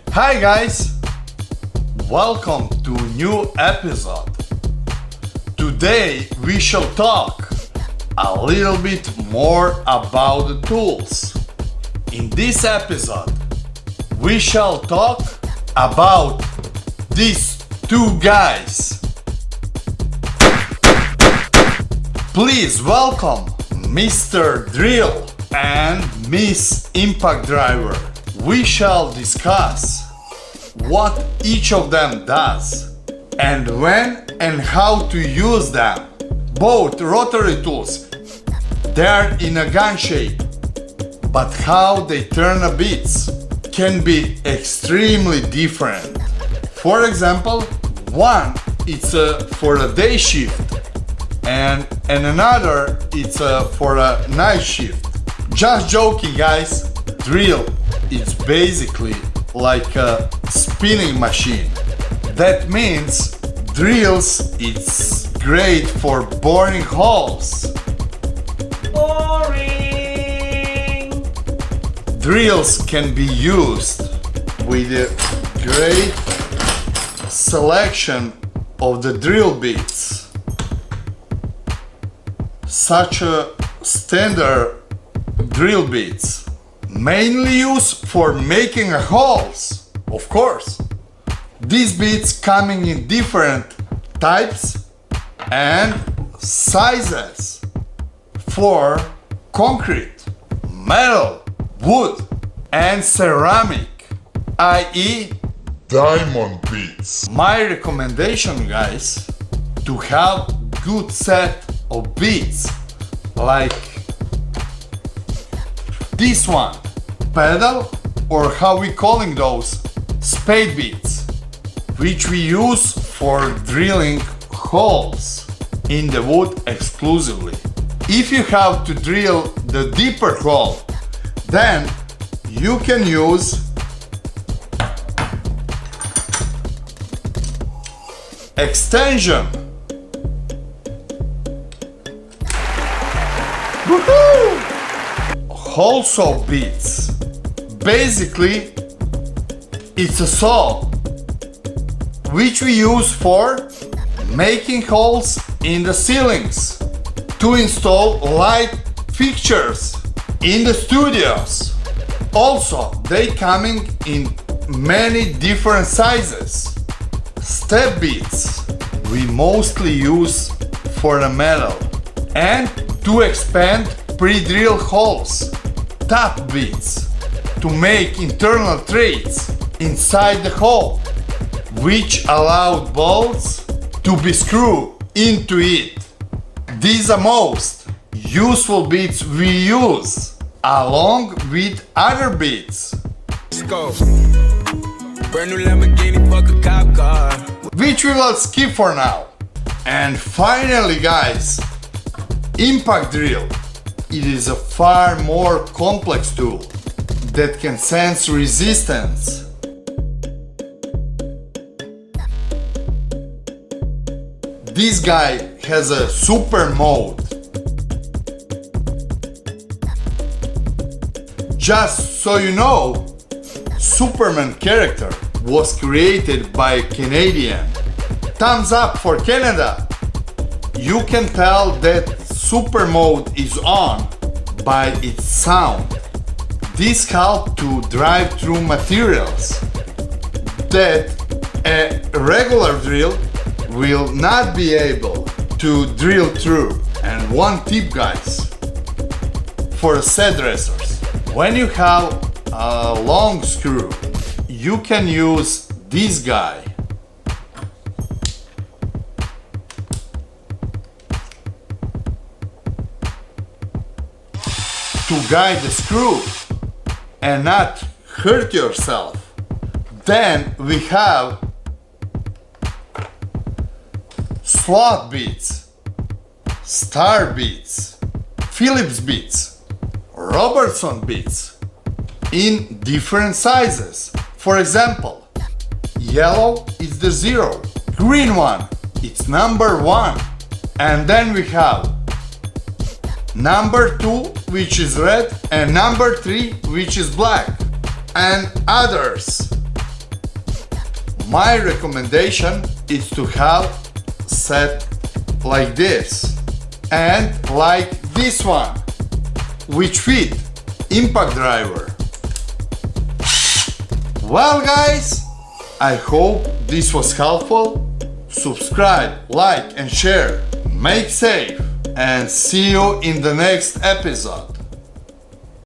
Hi guys, welcome to a new episode. Today we shall talk a little bit more about the tools. In this episode we shall talk about these two guys. Please welcome Mr. Drill and Miss Impact Driver. We shall discuss what each of them does and when and how to use them. Both rotary tools, they are in a gun shape, but how they turn a bits can be extremely different. For example, one it's for a day shift and another it's for a night shift. Just joking guys, drill is basically like a spinning machine. That means drills it's great for boring holes. Boring! Drills can be used with a great selection of the drill bits, such a standard drill bits, mainly used for making holes, of course. These bits coming in different types and sizes for concrete, metal, wood and ceramic, i.e. diamond bits. My recommendation guys, to have good set of bits like this one, pedal, or how we calling those, spade bits, which we use for drilling holes in the wood exclusively. If you have to drill the deeper hole, then you can use extension. Woohoo! Hole saw bits. Basically, it's a saw which we use for making holes in the ceilings to install light fixtures in the studios. Also, they coming in many different sizes. Step bits we mostly use for the metal and to expand pre-drill holes. Tap bits to make internal threads inside the hole, which allowed bolts to be screwed into it. These are most useful bits we use, along with other bits. Let's go. Brand new Lamborghini, fuck a cop car. Which we will skip for now. And finally guys, impact drill. It is a far more complex tool that can sense resistance. This guy has a super mode. Just so you know, Superman character was created by a Canadian. Thumbs up for Canada! You can tell that super mode is on by its sound. This helps to drive through materials that a regular drill will not be able to drill through. And one tip guys, for set dressers, when you have a long screw, you can use this guy to guide the screw and not hurt yourself. Then we have slot bits, star bits, Phillips bits, Robertson bits in different sizes. For example, yellow is the 0, green one it's number 1, and then we have number 2 which is red, and number 3, which is black, and others. My recommendation is to have set like this and like this one, which fit impact driver. Well guys, I hope this was helpful. Subscribe, like and share. Make safe and see you in the next episode.